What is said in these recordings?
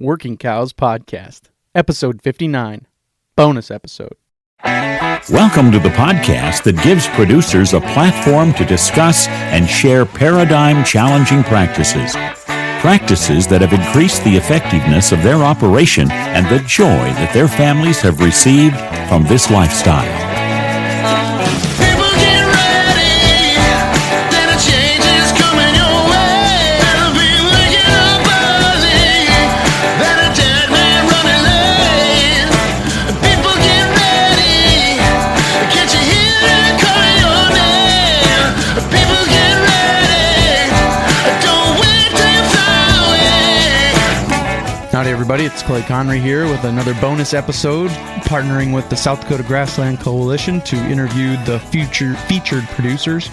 Working Cows Podcast, Episode 59, Bonus Episode. Welcome to the podcast that gives producers a platform to discuss and share paradigm-challenging practices. Practices that have increased the effectiveness of their operation and the joy that their families have received from this lifestyle. Howdy everybody, it's Clay Connery here with another bonus episode, partnering with the South Dakota Grassland Coalition to interview the featured producers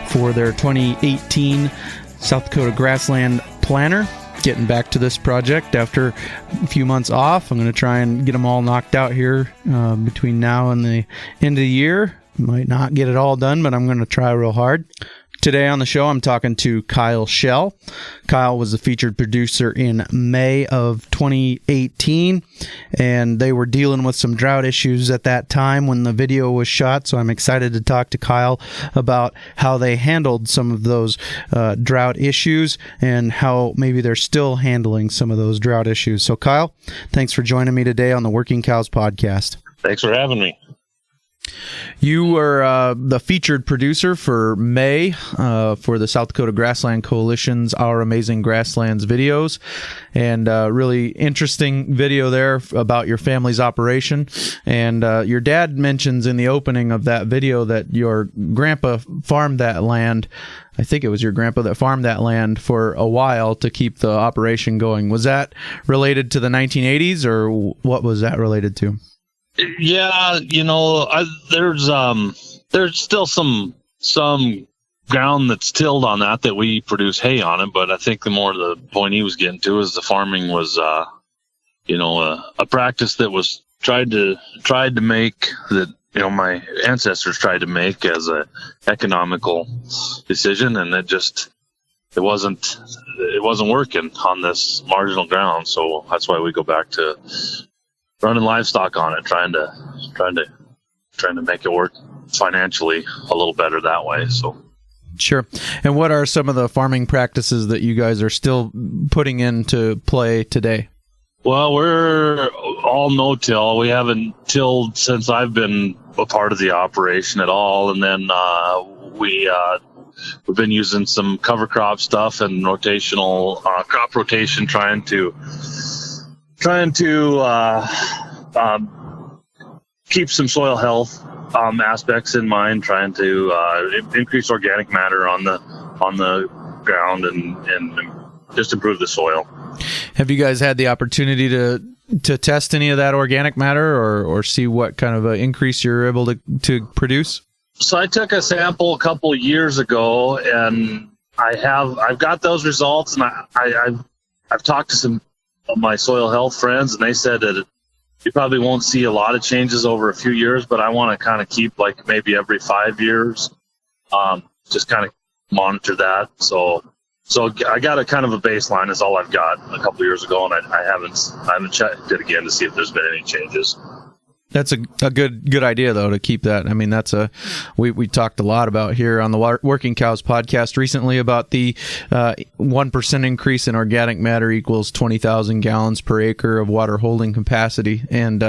for their 2018 South Dakota Grassland Planner. Getting back to this project after a few months off. I'm going to try and get them all knocked out here between now and the end of the year. Might not get it all done, but I'm going to try real hard. Today on the show, I'm talking to Kyle Schell. Kyle was the featured producer in May of 2018, and they were dealing with some drought issues at that time when the video was shot, so I'm excited to talk to Kyle about how they handled some of those drought issues and how maybe they're still handling some of those drought issues. So Kyle, thanks for joining me today on the Working Cows Podcast. Thanks for having me. You were the featured producer for May for the South Dakota Grassland Coalition's Our Amazing Grasslands videos, and really interesting video there about your family's operation. And your dad mentions in the opening of that video that your grandpa farmed that land. I think it was your grandpa that farmed that land for a while to keep the operation going. Was that related to the 1980s, or what was that related to? Yeah, you know, there's still some ground that's tilled on that we produce hay on it, but I think the point he was getting to is the farming was, a practice that was tried to make that, my ancestors tried to make as a economical decision, and it wasn't working on this marginal ground. So that's why we go back to running livestock on it, trying to make it work financially a little better that way. So, sure. And what are some of the farming practices that you guys are still putting into play today? Well, we're all no-till. We haven't tilled since I've been a part of the operation at all, and then we've been using some cover crop stuff and rotational crop rotation, trying to keep some soil health aspects in mind, trying to increase organic matter on the ground and just improve the soil. Have you guys had the opportunity to test any of that organic matter or see what kind of increase you're able to produce? So I took a sample a couple of years ago, and I've got those results, and I've talked to some of my soil health friends, and they said that you probably won't see a lot of changes over a few years, but I want to kind of keep like maybe every 5 years, just kind of monitor that. So I got a kind of a baseline is all I've got a couple of years ago, and I haven't checked it again to see if there's been any changes. That's a good idea, though, to keep that. I mean, we talked a lot about here on the Working Cows podcast recently about the 1% increase in organic matter equals 20,000 gallons per acre of water holding capacity. And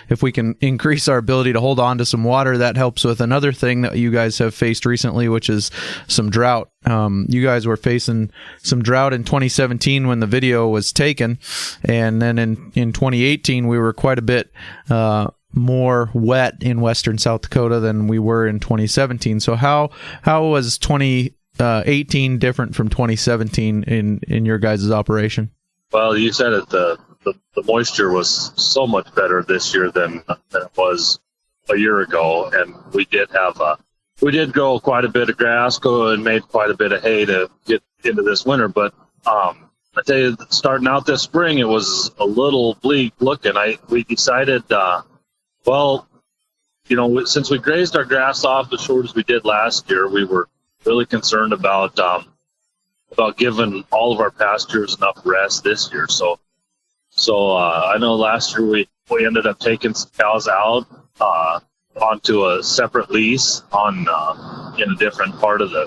if we can increase our ability to hold on to some water, that helps with another thing that you guys have faced recently, which is some drought. You guys were facing some drought in 2017 when the video was taken, and then in 2018 we were quite a bit more wet in western South Dakota than we were in 2017. So how was 2018 different from 2017 in your guys' operation? Well, you said it. The moisture was so much better this year than it was a year ago, and we did grow quite a bit of grass, and made quite a bit of hay to get into this winter. But I tell you, starting out this spring, it was a little bleak looking. We decided, since we grazed our grass off as short as we did last year, we were really concerned about giving all of our pastures enough rest this year. So So I know last year we ended up taking some cows out onto a separate lease on in a different part of the,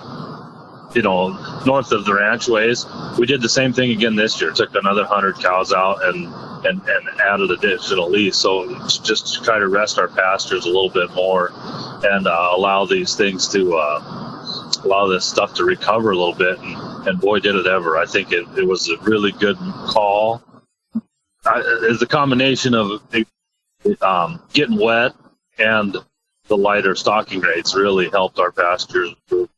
north of the ranch ways. We did the same thing again this year. Took another 100 cows out and added additional lease. So just to try to rest our pastures a little bit more and allow these things to allow this stuff to recover a little bit. And boy, did it ever. I think it was a really good call. It's a combination of getting wet and the lighter stocking rates really helped our pastures improve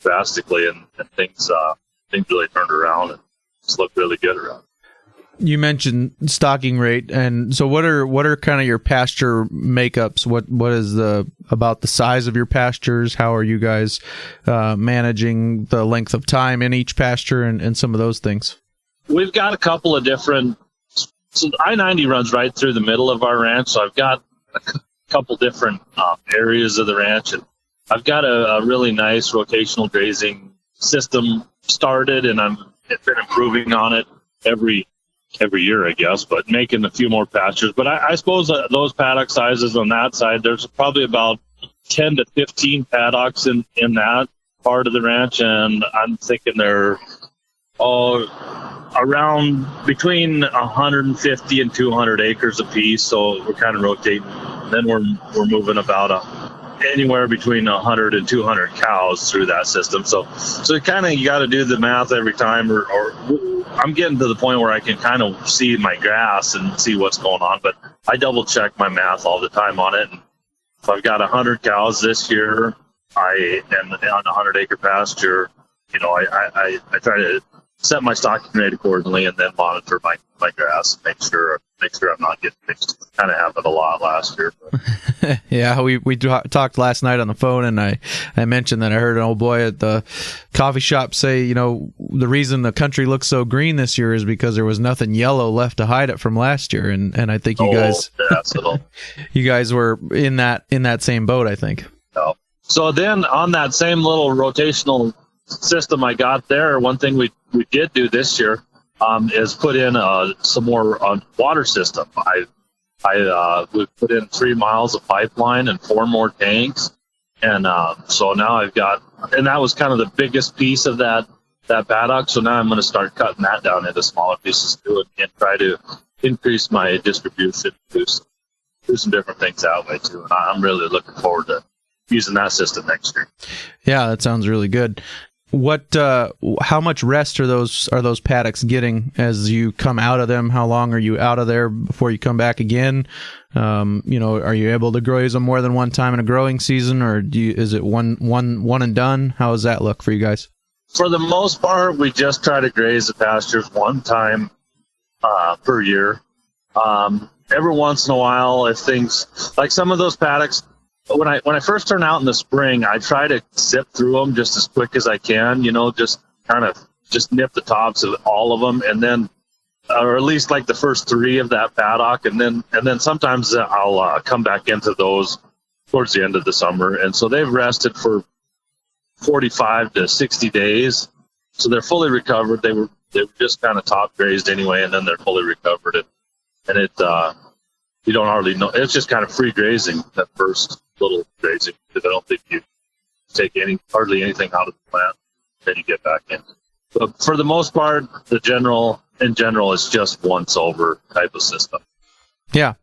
drastically, and things really turned around and just looked really good around. You mentioned stocking rate, and so what are kind of your pasture makeups? What is about the size of your pastures? How are you guys managing the length of time in each pasture and some of those things? We've got a couple of different. So I-90 runs right through the middle of our ranch, so I've got a couple different areas of the ranch, and I've got a really nice rotational grazing system started, and I've been improving on it every year, I guess, but making a few more pastures. But I suppose those paddock sizes on that side, there's probably about 10 to 15 paddocks in that part of the ranch, and I'm thinking they're around between 150 and 200 acres apiece. So we're kind of rotating. Then we're moving about anywhere between 100 and 200 cows through that system. So you got to do the math every time, or I'm getting to the point where I can kind of see my grass and see what's going on, but I double check my math all the time on it. And if I've got 100 cows this year, and on a 100-acre pasture, I try to set my stocking rate accordingly, and then monitor my grass and make sure I'm not getting mixed. Kind of happened a lot last year. Yeah, we talked last night on the phone, and I mentioned that I heard an old boy at the coffee shop say, the reason the country looks so green this year is because there was nothing yellow left to hide it from last year, and I think you guys, you guys were in that same boat, I think. No. So then on that same little rotational system I got there, one thing we did do this year is put in some more water system. We put in 3 miles of pipeline and 4 more tanks, and so now I've got, and that was kind of the biggest piece of that paddock. So now I'm going to start cutting that down into smaller pieces too, and try to increase my distribution, do some different things that way too. And I'm really looking forward to using that system next year. Yeah, that sounds really good. How much rest are those paddocks getting as you come out of them? How long are you out of there before you come back again? Are you able to graze them more than one time in a growing season, or is it one and done? How does that look for you guys? For the most part, we just try to graze the pastures one time per year. Every once in a while, if things like some of those paddocks, when I first turn out in the spring, I try to zip through them just as quick as I can, just kind of just nip the tops of all of them, and then, or at least like the first 3 of that paddock, and then sometimes I'll come back into those towards the end of the summer, and so they've rested for 45 to 60 days, so they're fully recovered. They were just kind of top grazed anyway, and then they're fully recovered, and it you don't hardly know. It's just kind of free grazing, that first little grazing, because I don't think you take hardly anything out of the plant, then you get back in. But for the most part, in general, it's just once over type of system. Yeah,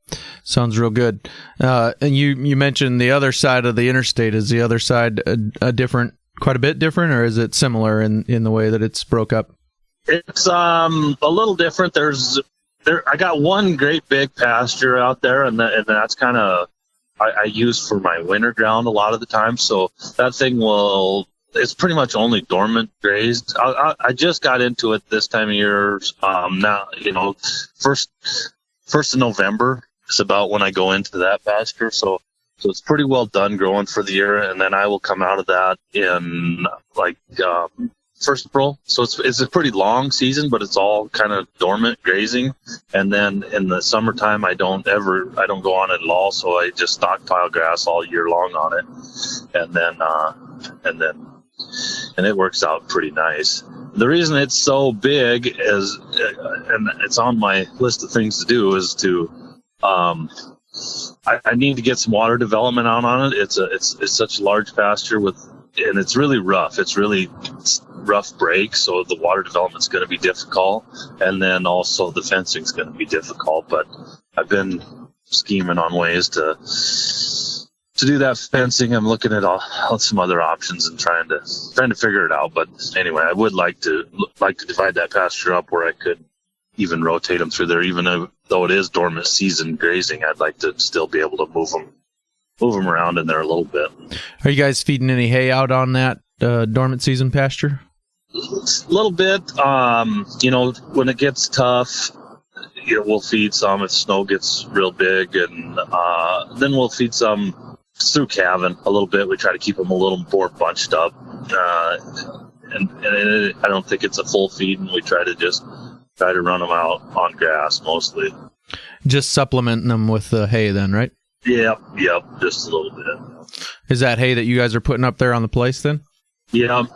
sounds real good. And you mentioned the other side of the interstate. Is the other side quite a bit different, or is it similar in the way that it's broke up? It's a little different. I got one great big pasture out there, and that's kind of I use for my winter ground a lot of the time. So that thing it's pretty much only dormant grazed. I just got into it this time of year. Now, first of November is about when I go into that pasture. So it's pretty well done growing for the year, and then I will come out of that in first April. So it's a pretty long season, but it's all kind of dormant grazing. And then in the summertime, I don't go on it at all. So I just stockpile grass all year long on it. And then and it works out pretty nice. The reason it's so big is, and it's on my list of things to do, is to I need to get some water development out on it. It's such a large pasture and it's really rough. It's rough break, so the water development's going to be difficult, and then also the fencing's going to be difficult. But I've been scheming on ways to do that fencing. I'm looking at some other options and trying to figure it out. But anyway, I would like to divide that pasture up where I could even rotate them through there, even though it is dormant season grazing. I'd like to still be able to move them around in there a little bit. Are you guys feeding any hay out on that dormant season pasture? A little bit. When it gets tough, we'll feed some if snow gets real big, and then we'll feed some through calving a little bit. We try to keep them a little more bunched up, and I don't think it's a full feed, and we try to run them out on grass mostly. Just supplementing them with hay then, right? Yep, just a little bit. Is that hay that you guys are putting up there on the place then? Yep.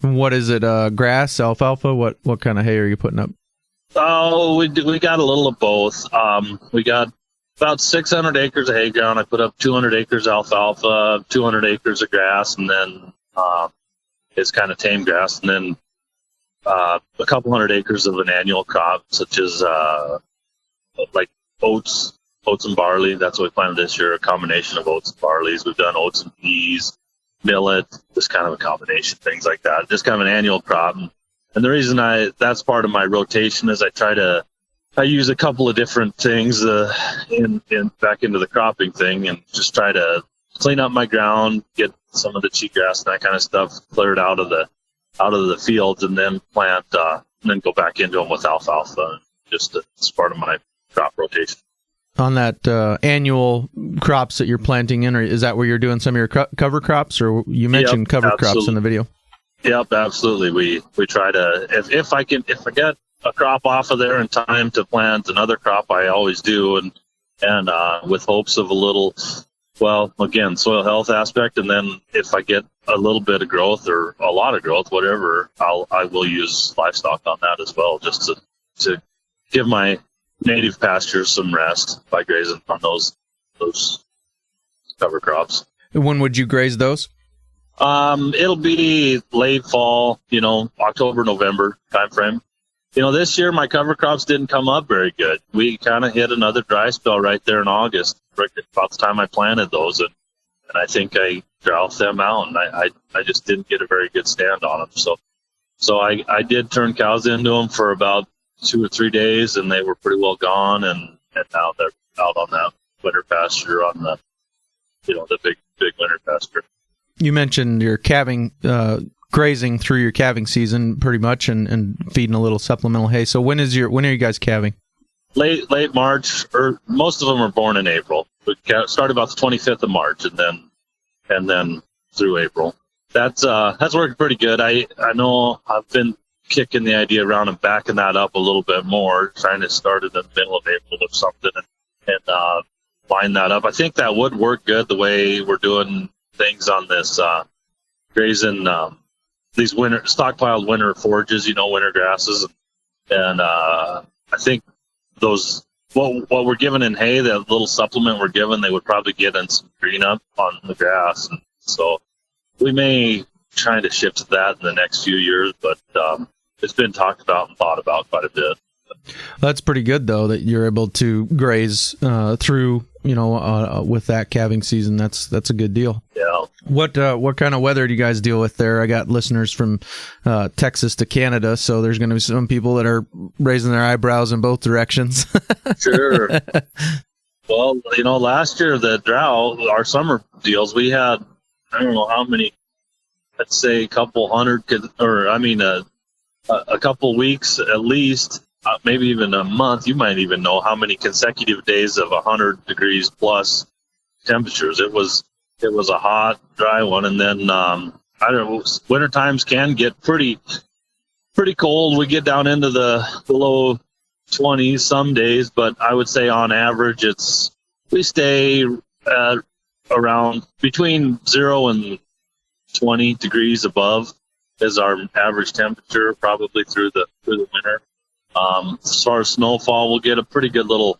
What is it, grass, alfalfa? What kind of hay are you putting up? Oh, we got a little of both. We got about 600 acres of hay ground. I put up 200 acres of alfalfa, 200 acres of grass, and then it's kind of tame grass, and then a couple hundred acres of an annual crop, such as like oats and barley. That's what we planted this year, a combination of oats and barleys. We've done oats and peas, millet, just kind of a combination, things like that. Just kind of an annual crop. And the reason that's part of my rotation is I use a couple of different things in back into the cropping thing, and just try to clean up my ground, get some of the cheatgrass and that kind of stuff cleared out of the fields, and then plant, and then go back into them with alfalfa. Just as part of my crop rotation. On that annual crops that you're planting in, or is that where you're doing some of your cover crops, or you mentioned cover crops in the video? Yep, absolutely. We try to, if I get a crop off of there in time to plant another crop, I always do, and with hopes of a little, well, again, soil health aspect, and then if I get a little bit of growth or a lot of growth, whatever, I will use livestock on that as well, just to give my native pastures some rest by grazing on those cover crops. When would you graze those? It'll be late fall, October, November timeframe. This year my cover crops didn't come up very good. We kind of hit another dry spell right there in August, right about the time I planted those, and I think I drought them out, and I just didn't get a very good stand on them. So I did turn cows into them for about 2 or 3 days, and they were pretty well gone, and now they're out on that winter pasture, on the big winter pasture. You mentioned your calving, grazing through your calving season pretty much, and feeding a little supplemental hay. So when are you guys calving? Late March, or most of them are born in April. We start about the 25th of March, and then through April. That's working pretty good. I know I've been kicking the idea around and backing that up a little bit more, trying to start in the middle of April or something, and line that up. I think that would work good the way we're doing things on this grazing these stockpiled winter forages, winter grasses, and I think those what we're given in hay, that little supplement we're given, they would probably get in some green up on the grass, and so we may try to shift to that in the next few years, but it's been talked about and thought about quite a bit. That's pretty good, though, that you're able to graze through, with that calving season. That's a good deal. Yeah. What kind of weather do you guys deal with there? I got listeners from Texas to Canada, so there's going to be some people that are raising their eyebrows in both directions. Sure. Well, last year, the drought, our summer deals, we had, I don't know how many, let's say a couple hundred, a couple weeks at least, maybe even a month. You might even know how many consecutive days of 100 degrees plus temperatures. It was a hot, dry one, and then I don't know. Winter times can get pretty cold. We get down into the low 20s some days, but I would say on average we stay around between 0 and 20 degrees above is our average temperature, probably through the winter. As far as snowfall, we'll get a pretty good little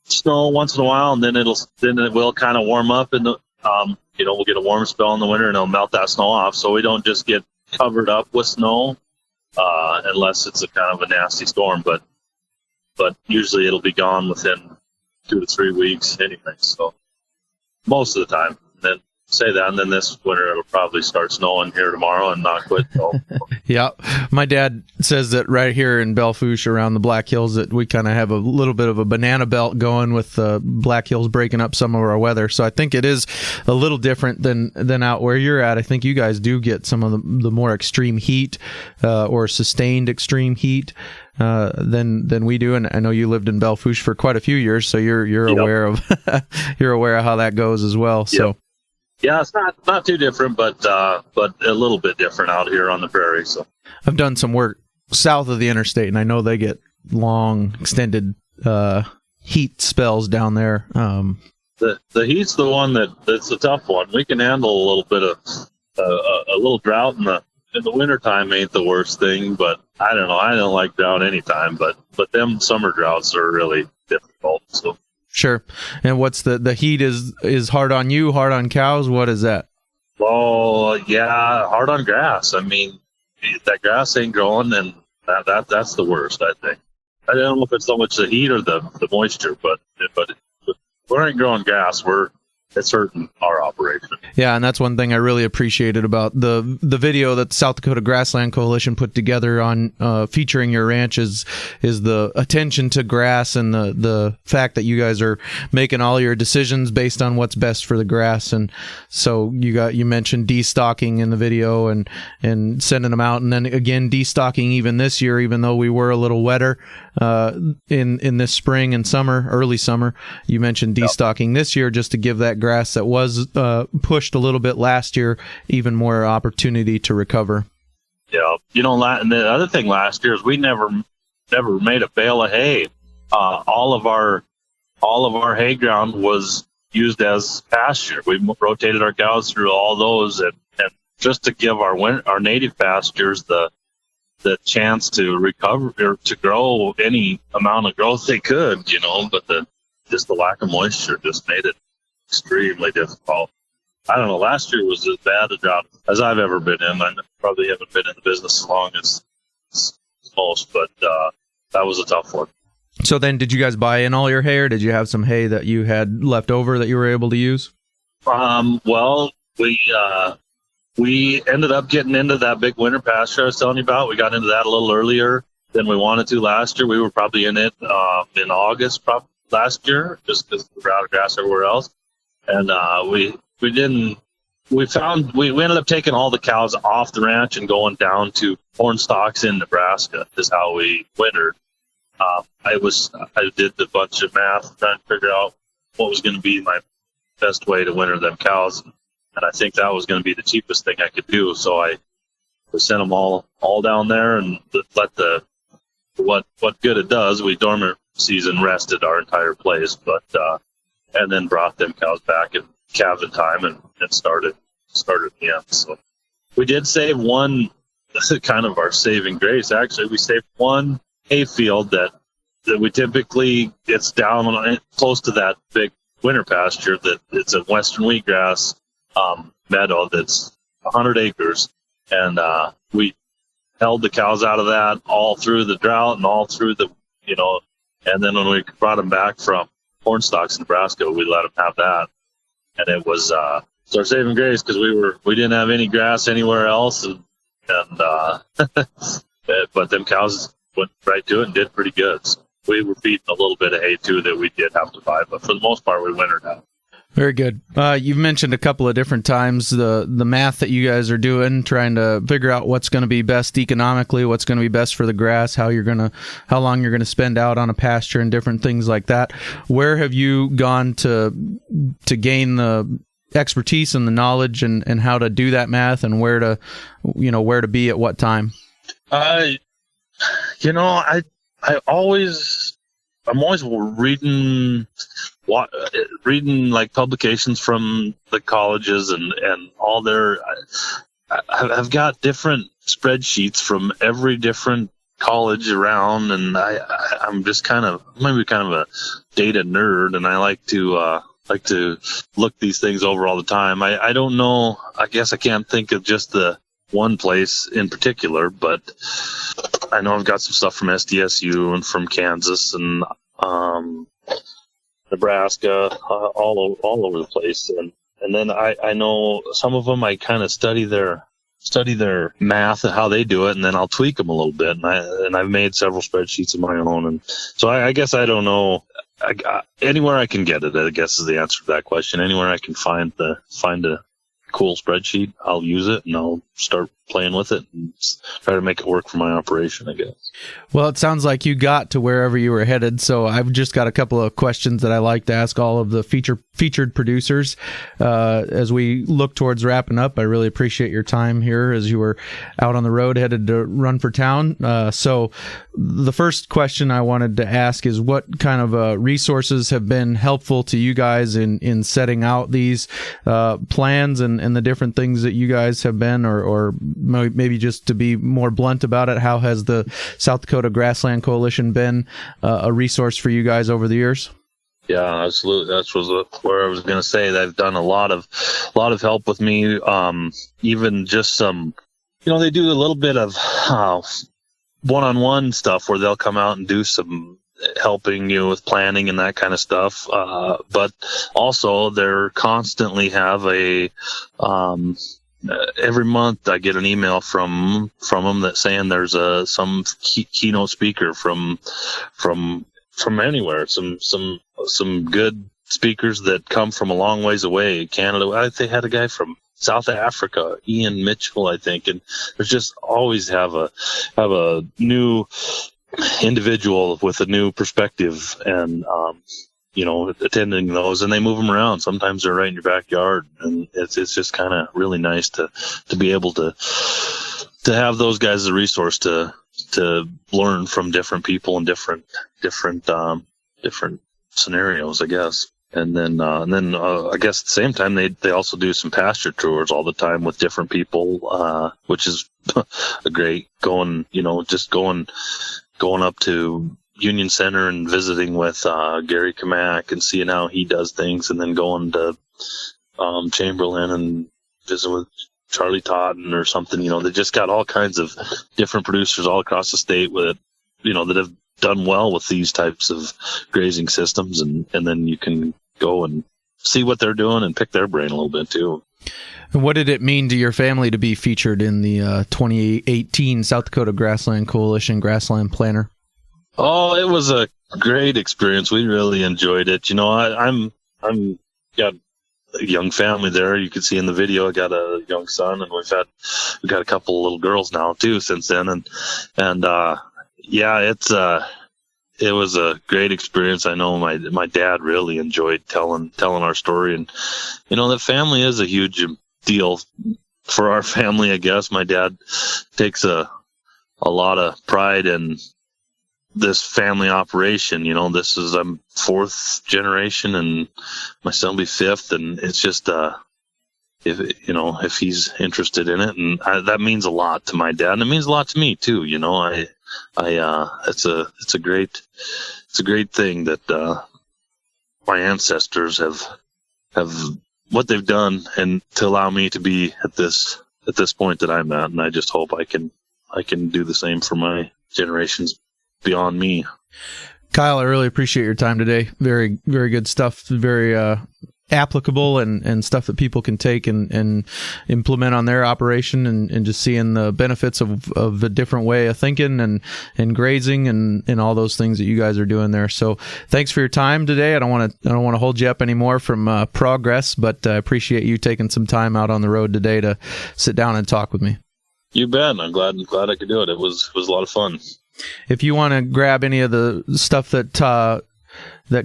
snow once in a while, and then it will kind of warm up in the we'll get a warm spell in the winter and it'll melt that snow off. So we don't just get covered up with snow unless it's a kind of a nasty storm. But usually it'll be gone within 2 to 3 weeks anyway. So most of the time. And then this winter it'll probably start snowing here tomorrow and not quit. So. Yeah, my dad says that right here in Belle Fourche around the Black Hills that we kind of have a little bit of a banana belt going with the Black Hills breaking up some of our weather. So I think it is a little different than out where you're at. I think you guys do get some of the more extreme heat or sustained extreme heat than we do. And I know you lived in Belle Fourche for quite a few years, so you're Yep. aware of you're aware of how that goes as well. So. Yep. Yeah, it's not too different, but a little bit different out here on the prairie. So I've done some work south of the interstate, and I know they get long, extended heat spells down there. The heat's the one that's the tough one. We can handle a little bit of a little drought in the wintertime ain't the worst thing, but I don't know. I don't like drought anytime, but them summer droughts are really difficult. So. Sure. And what's the heat is hard on you, hard on cows? What is that? Oh, yeah, hard on grass. I mean, if that grass ain't growing, then that's the worst, I think. I don't know if it's so much the heat or the moisture, but we ain't growing grass. It's hurting our operation. Yeah, and that's one thing I really appreciated about the video that the South Dakota Grassland Coalition put together on featuring your ranch is the attention to grass and the fact that you guys are making all your decisions based on what's best for the grass. And so you mentioned destocking in the video and sending them out, and then again destocking even this year, even though we were a little wetter in this spring and summer, early summer. You mentioned destocking this year just to give that grass that was pushed a little bit last year even more opportunity to recover. Yeah, and the other thing last year is we never made a bale of hay. All of our hay ground was used as pasture. We rotated our cows through all those, and just to give our native pastures the chance to recover or to grow any amount of growth they could, but the lack of moisture just made it extremely difficult. I don't know. Last year was as bad a drought as I've ever been in. I probably haven't been in the business as long as most, but that was a tough one. So then, did you guys buy in all your hay, or did you have some hay that you had left over that you were able to use? Well, we ended up getting into that big winter pasture I was telling you about. We got into that a little earlier than we wanted to last year. We were probably in it in August last year, just because we were out of grass everywhere else. And we ended up taking all the cows off the ranch and going down to corn stalks in Nebraska is how we wintered. I did a bunch of math trying to figure out what was going to be my best way to winter them cows. And I think that was going to be the cheapest thing I could do. So we sent them all down there and let what good it does. We dormant season rested our entire place, but and then brought them cows back in calving time and started again. So we did save one, kind of our saving grace. Actually, we saved one hay field that we typically, it's down close to that big winter pasture that it's a western wheatgrass meadow that's 100 acres, and we held the cows out of that all through the drought and all through the and then when we brought them back from corn stalks in Nebraska, we let them have that, and it was our saving grace because we didn't have any grass anywhere else, and but them cows went right to it and did pretty good. So we were feeding a little bit of hay too that we did have to buy, but for the most part we wintered out. Very good. You've mentioned a couple of different times the math that you guys are doing, trying to figure out what's going to be best economically, what's going to be best for the grass, how long you're going to spend out on a pasture and different things like that. Where have you gone to gain the expertise and the knowledge and how to do that math and where to be at what time? I'm always reading reading like publications from the colleges and all their. I've got different spreadsheets from every different college around, and I'm just maybe kind of a data nerd, and I like to look these things over all the time. I don't know. I guess I can't think of just the one place in particular, but I know I've got some stuff from SDSU and from Kansas and Nebraska, all over the place, and then I know some of them I kind of study their math and how they do it, and then I'll tweak them a little bit, and I've made several spreadsheets of my own, and so I guess I don't know. Anywhere I can get it, I guess, is the answer to that question. Anywhere I can find a cool spreadsheet, I'll use it, and I'll start playing with it and try to make it work for my operation, I guess. Well, it sounds like you got to wherever you were headed, so I've just got a couple of questions that I like to ask all of the featured producers. As we look towards wrapping up, I really appreciate your time here as you were out on the road headed to run for town. So the first question I wanted to ask is what kind of resources have been helpful to you guys in setting out these plans and the different things that you guys have been, or maybe just to be more blunt about it, how has the South Dakota Grassland Coalition been a resource for you guys over the years? Yeah, absolutely. That was where I was going to say. They've done a lot of help with me. Even just some, they do a little bit of one-on-one stuff where they'll come out and do some helping you with planning and that kind of stuff. But also they're constantly have every month I get an email from them that saying there's some keynote speaker from anywhere, some good speakers that come from a long ways away. Canada, they had a guy from South Africa, Ian Mitchell, I think, and there's just always have a new individual with a new perspective, and attending those, and they move them around. Sometimes they're right in your backyard, and it's just kind of really nice to be able to have those guys as a resource to learn from different people and different scenarios, I guess. And then I guess at the same time they also do some pasture tours all the time with different people, which is a great going up to Union Center and visiting with Gary Kamak and seeing how he does things, and then going to Chamberlain and visiting with Charlie Totten or something. They just got all kinds of different producers all across the state that have done well with these types of grazing systems, and then you can go and see what they're doing and pick their brain a little bit too. What did it mean to your family to be featured in the 2018 South Dakota Grassland Coalition Grassland Planner? Oh, it was a great experience. We really enjoyed it. I'm got a young family there. You can see in the video, I got a young son, and we've got a couple of little girls now too since then. And yeah, it was a great experience. I know my dad really enjoyed telling our story, and that family is a huge deal for our family, I guess. My dad takes a lot of pride in this family operation. I'm fourth generation, and my son will be fifth, and it's just if he's interested in it, and that means a lot to my dad, and it means a lot to me too. It's a great thing that my ancestors have what they've done, and to allow me to be at this point that I'm at, and I just hope I can do the same for my generations beyond me. Kyle, I really appreciate your time today. Very, very good stuff. Very applicable and stuff that people can take and implement on their operation, and just seeing the benefits of a different way of thinking and grazing and all those things that you guys are doing there. So thanks for your time today. I don't want to hold you up anymore from progress, but I appreciate you taking some time out on the road today to sit down and talk with me. You bet. I'm glad I could do it. It was a lot of fun. If you want to grab any of the stuff that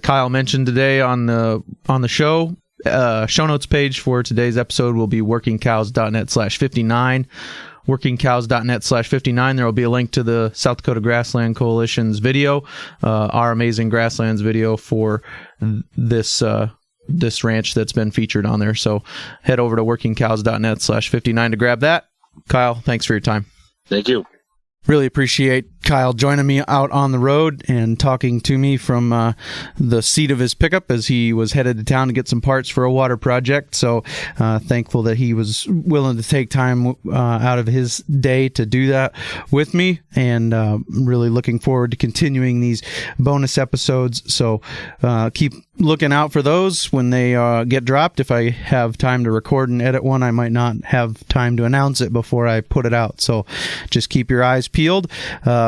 Kyle mentioned today on the show notes page for today's episode will be workingcows.net/59, workingcows.net/59. There will be a link to the South Dakota Grassland Coalition's video, our Amazing Grasslands video for this ranch that's been featured on there. So head over to workingcows.net/59 to grab that. Kyle, thanks for your time. Thank you. Really appreciate Kyle joining me out on the road and talking to me from the seat of his pickup as he was headed to town to get some parts for a water project. So thankful that he was willing to take time out of his day to do that with me, and really looking forward to continuing these bonus episodes. So keep looking out for those when they get dropped. If I have time to record and edit one, I might not have time to announce it before I put it out. So just keep your eyes peeled.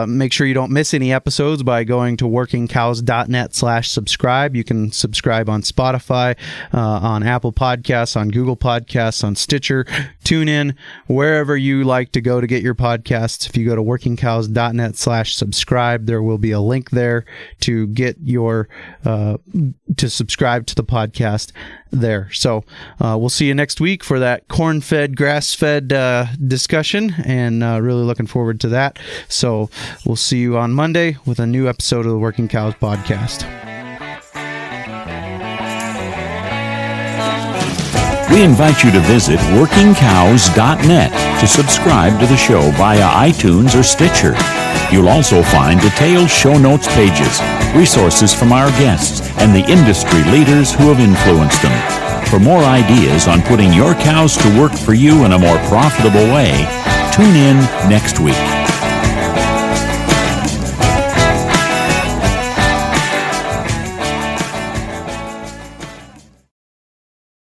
Make sure you don't miss any episodes by going to workingcows.net/subscribe. You can subscribe on Spotify, on Apple Podcasts, on Google Podcasts, on Stitcher, TuneIn, wherever you like to go to get your podcasts. If you go to workingcows.net/subscribe, there will be a link there to get your to subscribe to the podcast there. So we'll see you next week for that corn-fed, grass-fed discussion, and really looking forward to that. So we'll see you on Monday with a new episode of the Working Cows podcast. We invite you to visit workingcows.net to subscribe to the show via iTunes or Stitcher. You'll also find detailed show notes pages, resources from our guests, and the industry leaders who have influenced them. For more ideas on putting your cows to work for you in a more profitable way, tune in next week.